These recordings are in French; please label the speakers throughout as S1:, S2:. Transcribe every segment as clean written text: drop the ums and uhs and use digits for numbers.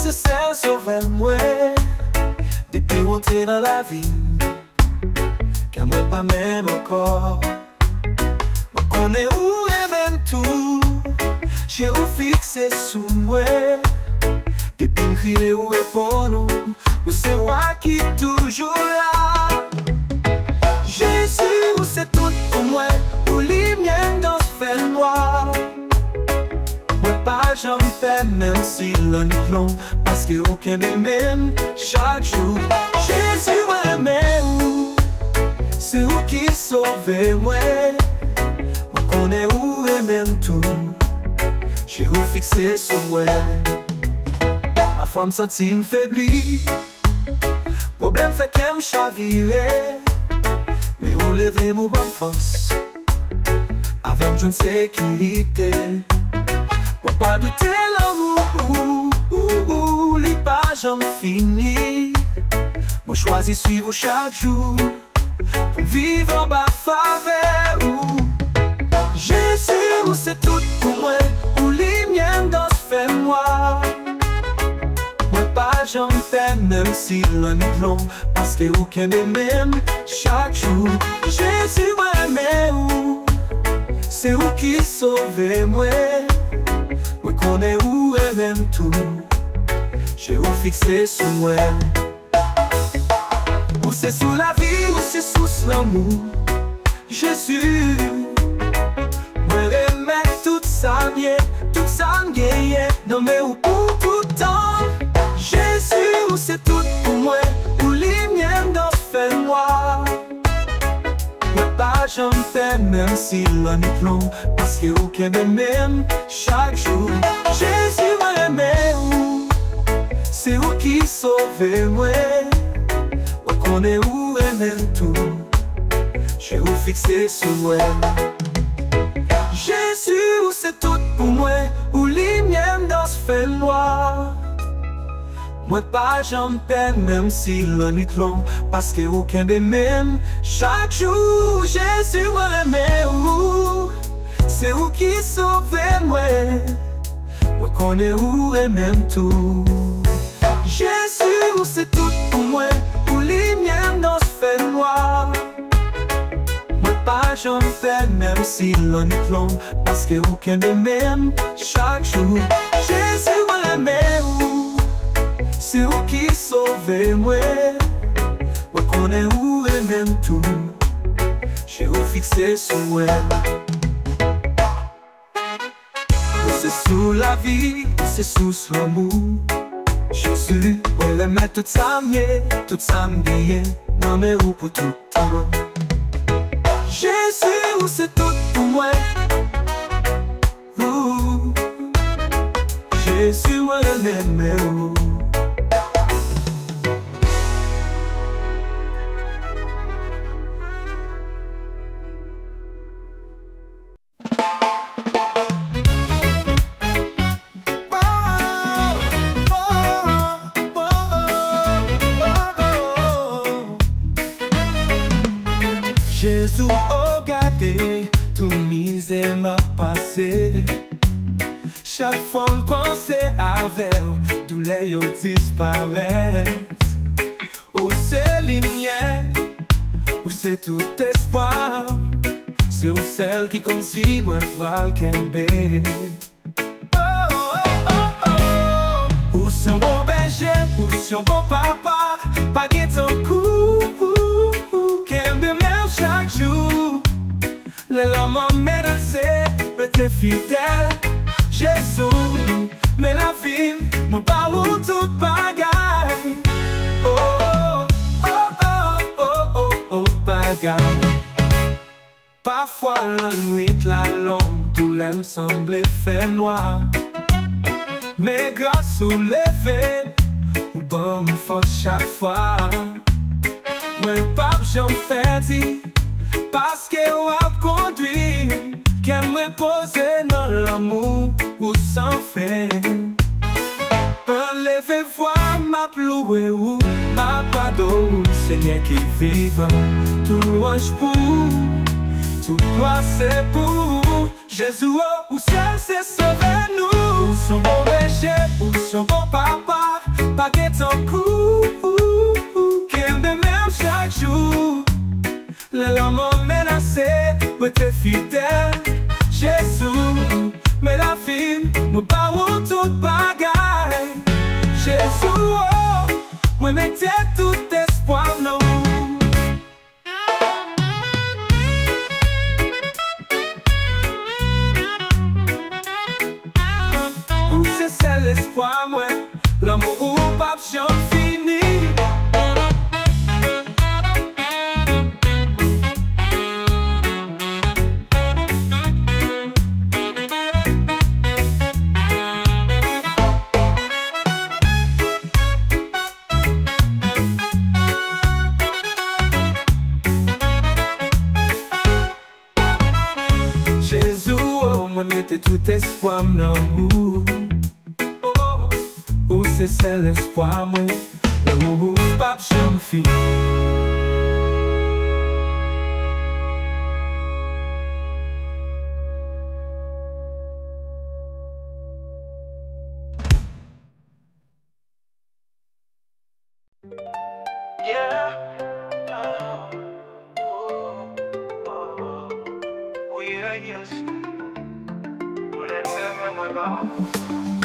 S1: c'est ça sauver moi. Depuis rentrer dans la vie, car moi pas même encore. Moi connais où et même tout, j'ai où fixé sous moi. Depuis me crier où est pour nous, c'est moi qui toujours là. Jésus, c'est tout pour moi, pour lumière dans ce fait noir. Moi pas j'en fais même si l'on est long, parce que aucun des mêmes chaque jour. Jésus m'aime, c'est où qui sauve moi. Moi connais où et même tout, j'ai où fixé sur moi. Ma femme sentit faibli, problème fait qu'elle me chavirait. Mais où lever mon bonne force, avec une sécurité. Moi pas douter l'amour, les pages en fini. Moi choisis suivre chaque jour, pour vivre en bas faveur. Jésus, c'est tout pour moi, où les miens dans ce fait noir. Moi pas j'en fais même si l'on est long, parce que aucun des mêmes chaque jour. Jésus m'aime, c'est où qui sauve moi. Moi connais où et même tout, j'ai où fixé sur moi. Où c'est sous la vie, où c'est sous l'amour. Jésus, moi remets tout ça bien, tout ça m'gagne. Non mais où pour tout temps. Jésus, c'est tout pour moi, où les miens dans ce fait noir. Moi pas j'en fais même si l'on est long, parce que aucun des mêmes chaque jour. Jésus m'aime, c'est où qui sauve moi. Moi connais où et même tout, j'ai où fixé sur moi. Jésus, c'est tout pour moi, où les miens dans ce fait noir. Moi pas j'en peine même si l'on est long, parce que aucun des mêmes chaque jour. Jésus m'aime, c'est où qui sauve moi. Moi connais où et même tout. Jésus, c'est tout pour moi, où les miens dans ce fait noir. Moi pas j'en peine même si l'on est long, parce que aucun des mêmes chaque jour. Jésus m'aime, c'est où qui sauve moi. Moi connais où et même tout, j'ai où fixé sur moi. C'est sous la vie, c'est sous l'amour. Jésus, où le met tout ça mieux, tout ça m'gagne. Non mais où pour tout temps. Jésus, c'est tout pour moi. Jésus, moi l'aime. Jésus, oh gardé, tout misère m'a passé. Chaque fois que je pensais avec, douleur disparaît. Où c'est lumière, où c'est tout espoir. C'est où celle qui consigne moi va le oh, oh, oh, oh. Où son bon berger, où son bon papa, pas guet ton coup. Chaque jour, les l'homme menacé, peut être fidèle. Jésus, mais la vie, mon parole tout bagaille. Oh, oh, oh, oh, oh, oh, bagaille. Parfois la nuit, la longue, tout l'aime semble fait noir. Mais grâce au lever, bon force chaque fois. Moi, pape, j'en fais dit, parce que on a conduit, qu'elle me pose dans l'amour ou sans fait. Enlevez voir ma plouée ou ma pardon, Seigneur qui vive, tout louange pour, tout gloire c'est pour Jésus, où seul c'est sauver nous, où son bon berger, où son bon papa. pas ton coup, qu'elle de même chaque jour. Le l'homme menacé, mais t'es fidèle. Jésus, mais la vie, nous parlons tout bagaille. Jésus, oh, moi mettez tout espoir, non. C'est l'espoir, moi, l'amour ou pas j'en fini. Jésus, oh, moi mettez tout espoir, non. C'est l'espoir, moi, l'amour pas j'en fini.
S2: Yeah.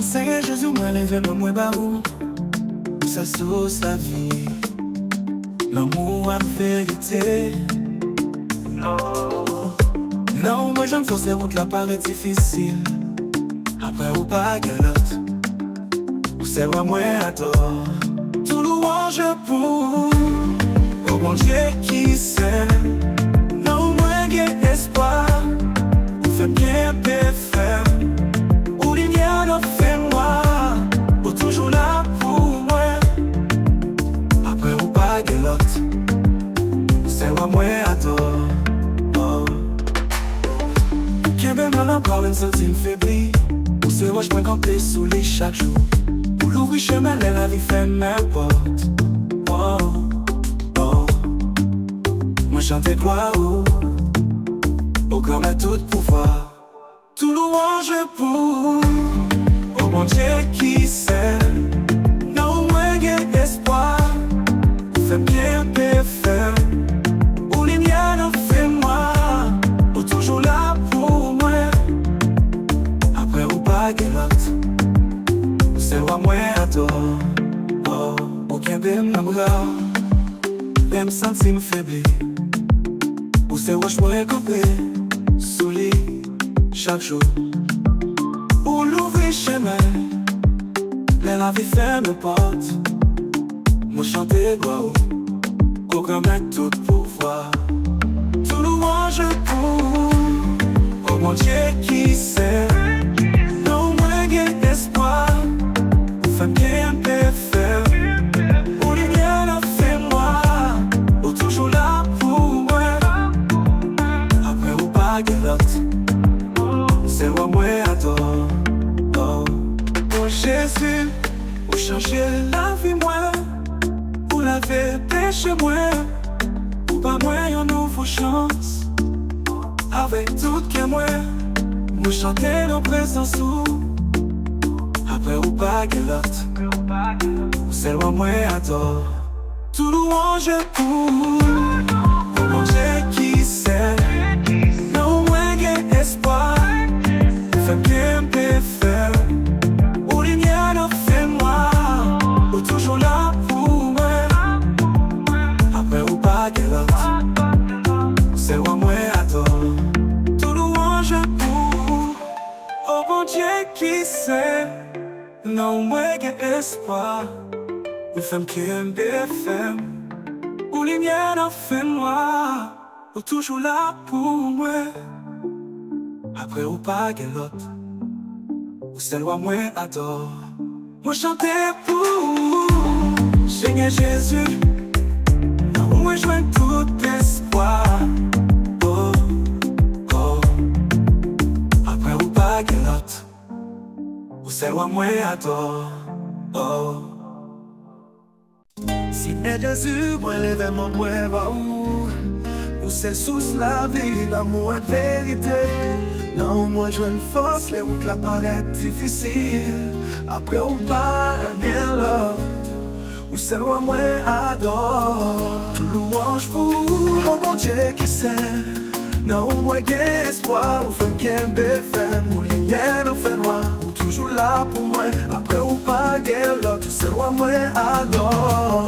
S1: Seigneur Jésus, moi levé moi baou. Ça sauce la vie. L'amour à vérité. Non, moi j'aime sur ces routes là paraît difficile. Après ou pas galotte. Ou c'est vrai moi adore. Tout louange pour au bon Dieu qui s'aime. Non, moi j'ai espoir. Ou fait bien faire. Ou lumière de fait moi. Ou toujours là pour moi. Après ou pas galotte. C'est vrai moi adore. Qu'un bien mal encore une sentime faibli. Ou se roche point camper sous les chaque jour. Pour l'ouvrir chemin, la vie fait n'importe. Oh, oh. Moi chante gloire, oh. Au grand à tout pouvoir. Tout louange pour au bon Dieu qui s'aime. Non, moi j'ai espoir. Fait bien, bien faire. Ou les miens en fait moi. Ou toujours là pour moi. Après ou pas galotte. C'est moi moi adore. Oh, aucun bim n'amoura. Même senti me faiblir. Ou c'est roche moi camper. Sous lit chaque jour. Ou l'ouvrir chemin. La vie ferme porte. Moi chanter gloire. Au grand maître tout pouvoir. Tout louange pour au mon Dieu qui sait. Non moi j'ai espoir. Femme bien peut faire. Ou lumière a fait moi. Ou toujours là pour moi. Après ou pas galotte. C'est moi moi adore. Oh, oh Jésus. Ou changer la vie moi. Ou laver péché moi. Ou pas moi une nouveau chance. Avec tout que moi. Nous chanter nos présence ou. Après ou pas galotte. Ou c'est moi moi adore. Tout louange pour au bon Dieu qui sait. Non moi j'ai espoir. Fait bien bien faire. Ou lumière en fait moi. Ou toujours là pour moi. Après ou pas galotte. C'est moi moi adore. Tout louange pour au bon Dieu qui sait. Non moi j'ai espoir. Ou femme qui aime bien faire. Ou lumière en fait moi. Ou toujours là pour moi. Après ou pas galotte. Ou c'est loi moi adore. Moi chanter pour Seigneur Jésus. Moi joins tout espoir. Oh, oh. Après ou pas galotte. Ou c'est loi moi adore. Oh. Seigneur Jésus, moi lève mon moi va où. Ou c'est sous la vie, l'amour et vérité. Non, moi je une force, les routes là paraissent difficiles. Après on va bien là, ou c'est loin moi adore. Tout louange pour mon bon Dieu qui sait. Non, moi j'ai espoir, ou fait qu'un béfin, ou lumière nous fait noir, ou toujours là pour moi, après ou pas guère l'autre, tout c'est loin moi adore.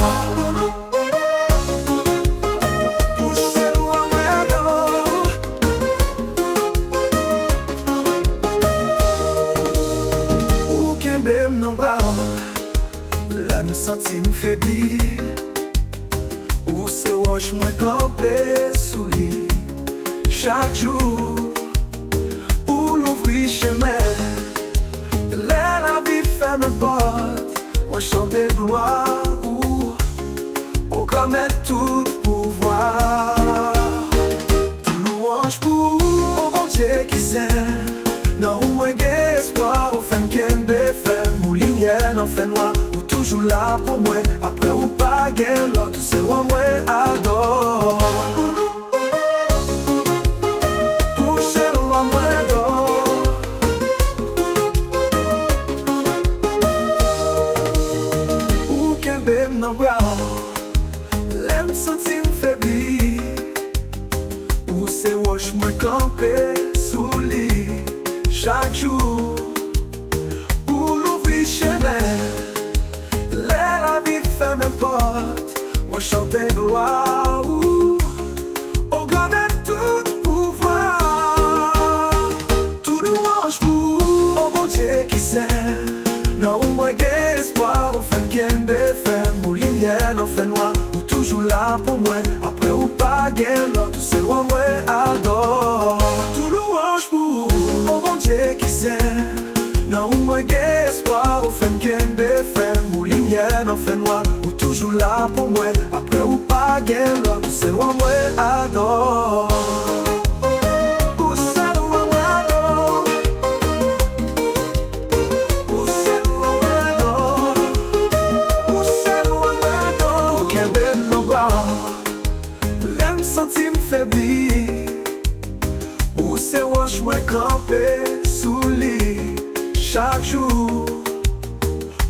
S1: Là me sentis me faiblir, ou se roche moi campé sous lit. Chaque jour, ou l'ouvrir chemin, là la vie ferme porte, moi chante de gloire, ou commet tout pouvoir. Tout louange pour mon bon Dieu qui s'aime. Non, moi j'ai espoir, au fin qu'un béfin, ou lumière n'en fait noir, ou toujours là pour moi, après ou pas guère l'autre, c'est loin moi adore. Pour c'est loin moi adore. Ou qu'un béfin n'en bras, l'aime sentir me faiblir, ou c'est roche moi campé sous lit. Chaque jour, pour l'ouvrir chemin, la vie fait n'importe, moi chante de gloire, au grand de tout pouvoir. Tout louange pour mon bon Dieu qui sait. Non, moi j'ai espoir, au fin qu'un béfin, mon lumière n'en fait noir, ou toujours là pour moi, après ou pas guère l'autre, c'est loin moi adore. Tout louange pour mon bon Dieu qui sait. Non, moi j'ai espoir, au fin qu'un béfin, mon lumière n'en fait noir, ou toujours là pour moi, après ou pas guère l'autre, c'est loin moi adore. Sentis me faiblir, ou c'est roche moi campé sous lit. Chaque jour,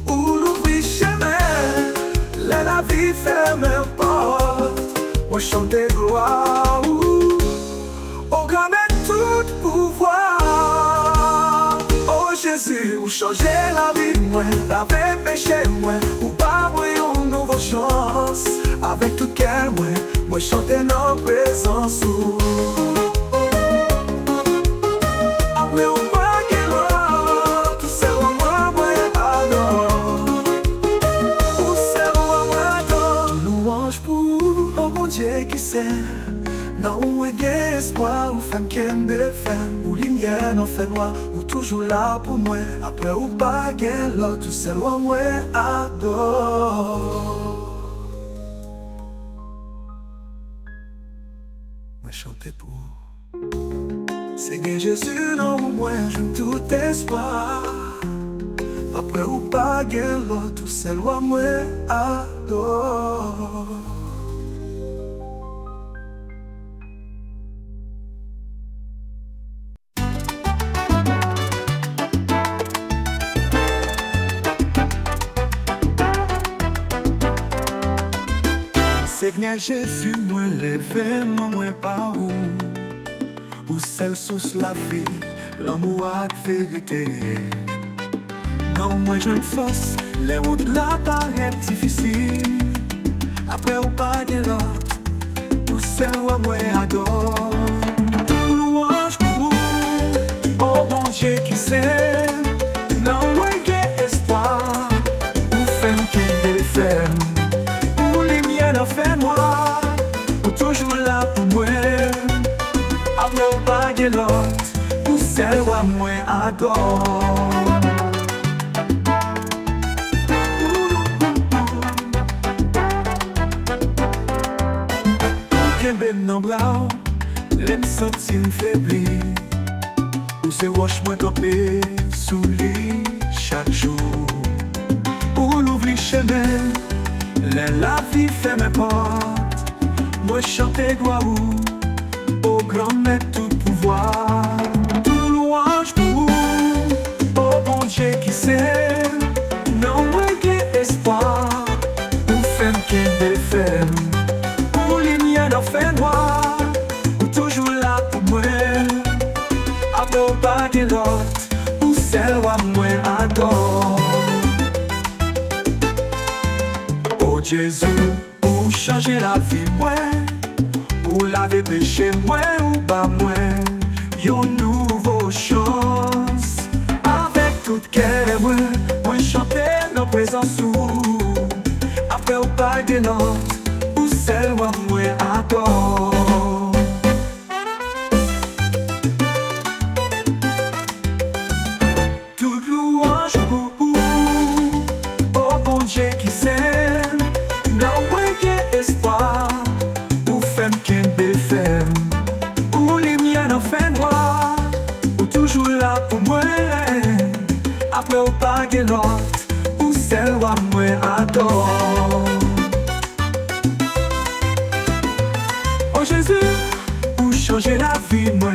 S1: ou l'ouvrir chemin, la vie ferme porte, moi chante de gloire, au grand de tout pouvoir. Oh Jésus, ou changer la vie moi, laver péché moi, ou pas une nouvelle chance, avec tout cœur moi chanter nos présences. Après ou pas qu'elle a, tout c'est moi adore. Ou c'est moi adore. Louange pour mon bon Dieu qui sait. Non, moi j'ai espoir, ou femme qui aime des femmes, ou lumière n'en fait noir, ou toujours là pour moi, après ou pas qu'elle a, tout c'est moi adore. Chanter pour c'est que Jésus non moi je tout espoir, après ou pas guère l'autre, tout c'est loin moi adore. Seigneur Jésus, moi levé, moi pas où celle sous la vie, l'amour à vérité. Non, moi je force, les routes là paraissent difficiles. Après ou pas de l'autre, tout celle moi adore. Tout louange pour oh bon Dieu qui sait. Non, moi j'ai espoir, ou femme qui déferme. Fait noir, ou toujours là pour moi, après ou pas de l'autre, ou celle où moi adore. Qu'un bel nom blanc, l'aime sentir me faiblir, ou c'est roche moi campé sous lit chaque jour, ou l'ouvrir chemin. La vie fait mes portes, moi chanter gloire au grand maître tout pouvoir. Tout louange pour oh bon Dieu qui sait. Non, moi j'ai espoir, ou Jésus, pour changer la vie, moi, pour laver péché, moi, ou pas moi, une nouvelle chance. Avec tout cœur, moi, chanter nos présences. Après, au pas de notes, ou celle où moi, adore. Toute louange pour oh bon Dieu qui s'aime. Non, ouais, espoir, ou femme qui est ferme, ou les miens en fin noir, ou toujours là pour moi. Après au pas de notes, ou celle où moi adore. Oh Jésus, ou changer la vie, moi,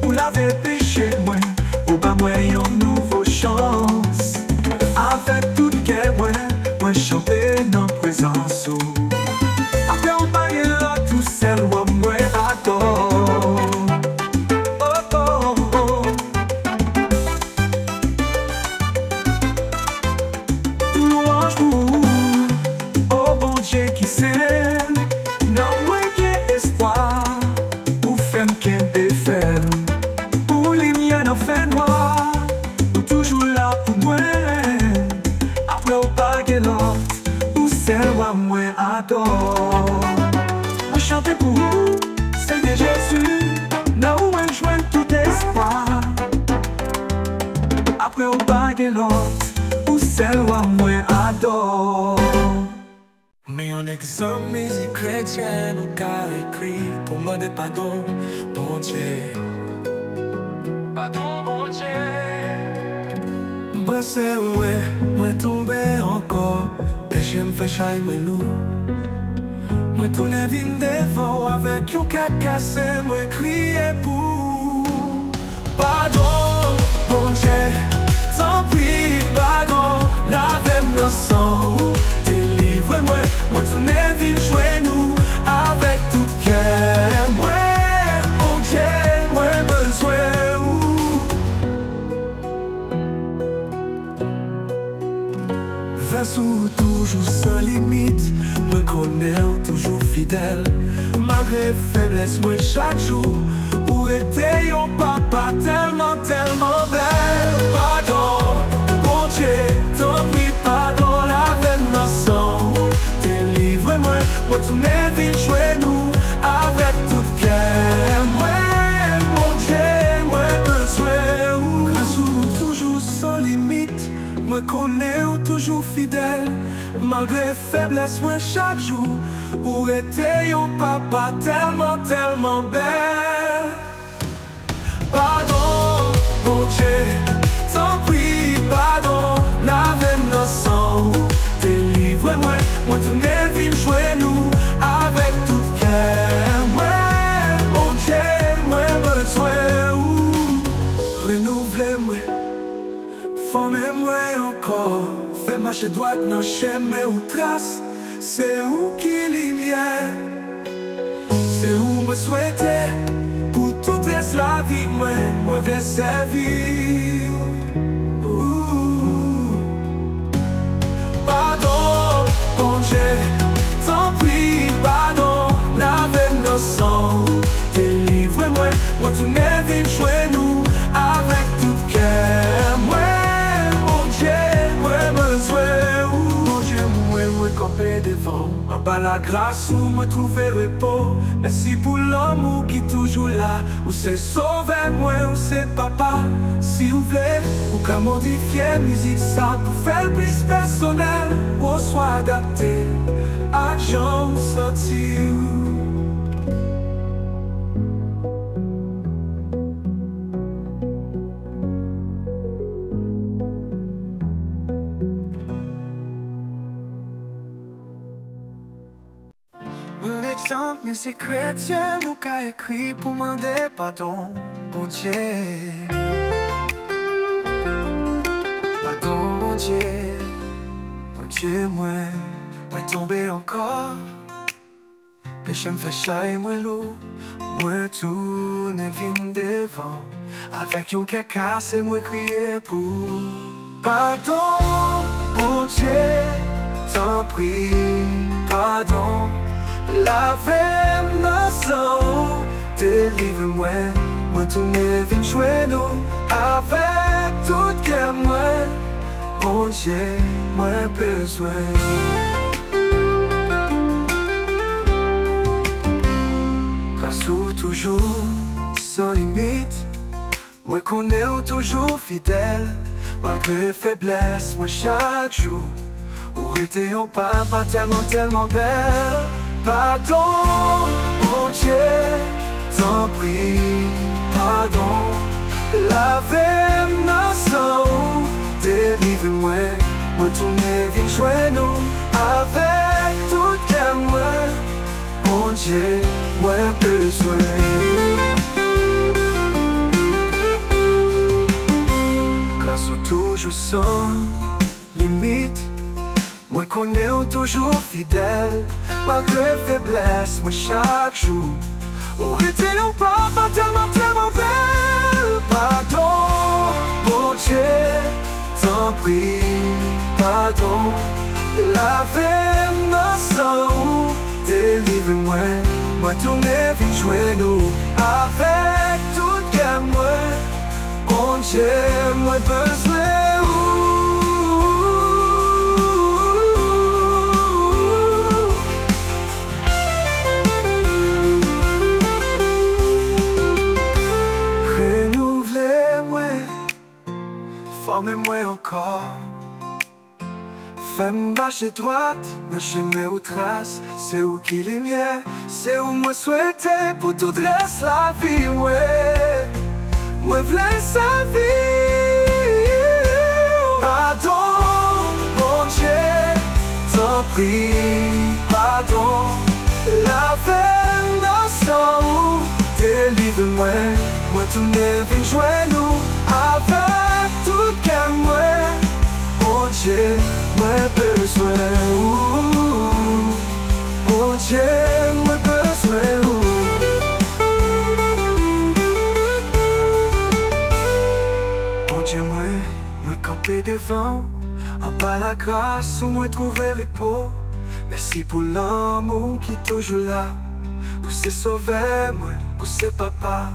S1: ou laver péché, moi, ou pas moi une nouvelle chance. Avec tout cœur, moi chanter dans présence. Après on va y là, tout celle où moi adore. Oh oh oh. Louange pour oh bon Dieu qui s'aime. Non, ouais, qui espoir, ou femme qui est ferme, pour les miens en fin noir, ou toujours là pour moi. Après au pas de notes, ou celle où moi adore. Moi chanter pour vous, c'est de Jésus, là où je joins tout espoir. Après au pas de notes, ou celle où moi adore. Mais en examen, musique chrétienne, ou qu'a écrit pour demander pardon, bon Dieu. Pardon, bon Dieu. Moi c'est moi tombé encore, péché me fait chaille mes loups. Moi tourne vine devant avec un cas cassé, moi crier pour pardon, bon Dieu. Tant pis, pardon, lave-moi dans sang. Délivre-moi, moi tourne vine jouer nous avec tout cœur. Moi, bon Dieu, moi besoin où. Vassou toujours sans limite, me connais toujours fidèle. Malgré faiblesse, moi chaque jour, où était yon papa tellement, tellement belle. Pardon, bon Dieu, tant pis, pardon, lave-moi dans sang. Délivre-moi, moi tourne vite jouer nous avec tout cœur. Moi, mon Dieu, moi besoin où. Vassou toujours sans limite, me connais toujours fidèle. Malgré faiblesse, moi chaque jour, où était yon papa tellement, tellement belle. Pardon, bon Dieu, tant pis, pardon, lave-moi dans sang. Délivre-moi, moi tourne vite jouer nous avec tout cœur. Moi, mon Dieu, moi besoin où. Renouvelez-moi, formez-moi encore. Fais marcher droite dans chemin ou trace. C'est où qui lumière, c'est où me souhaiter. Pour toute la vie, moi vais servir. Pardon, bon Dieu, tant pis, pardon, lave-moi dans sang. Délivre-moi, moi tourne vite jouer nous avec tout cœur. Moi, mon Dieu, moi besoin où. Mon Dieu, moi campé devant. En bas la grâce où me trouver repos. Merci pour l'amour qui est toujours là. Où c'est sauvé moi, où c'est papa. Si vous voulez, ou qu'à modifier musique ça pour faire plus personnel. Ou soit adapté à Jean sortir. Musique chrétienne, ou qu'a écrit pour demander pardon, bon Dieu. Pardon, bon Dieu, moi tombé encore. Péché me fait chaille, moi loup, moi tourne vine devant. Avec yon cœur cassé, moi crier pour pardon, bon Dieu, tant pis. pardon. Lave-moi sang, délivre-moi. Moi tourner vite jouer nous avec toute guerre moi. Bon Dieu, moi besoin. Grâce ou toujours sans limite. Moi connais toujours fidèle. Malgré faiblesse, moi chaque jour. Où était on pas tellement belle. Pardon, mon Dieu, t'en prie, pardon. Lave-moi sang, délivre-moi. Moi tourner vite jouer nous avec toute guerre moi. Mon Dieu, moi besoin. Grâce au toujours sans limite. Moi connais toujours fidèle. Malgré faiblesse, moi chaque jour. Où était-on pas tellement belle. Pardon, mon Dieu, t'en prie, pardon. Lave-moi sang, délivre-moi. Moi tourner vite jouer nous avec toute guerre moi. Mon Dieu, moi besoin. Formez-moi encore. Fais-moi marcher droite, me chemin aux traces. C'est où qu'il est mien, c'est où moi souhaiter pour tout dresse la vie, ouais. Moi v'lais sa vie. Pardon, mon Dieu, t'en prie, pardon. Lave-moi sang, délivre-moi. Moi tourner vite jouer nous avec tout qu'à moi. Mon Dieu, moi besoin. Mon Dieu, moi besoin. Mon Dieu, moi camper devant. En bas la grâce où moi trouver repos. Merci pour l'amour qui est toujours là. Pour se sauver, moi, pour se papa.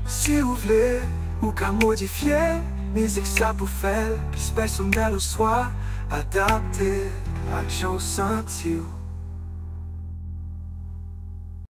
S1: Si vous voulez, ou qu'à modifier mes exas pour faire, puis personnel au soir, adapté à chaque senti.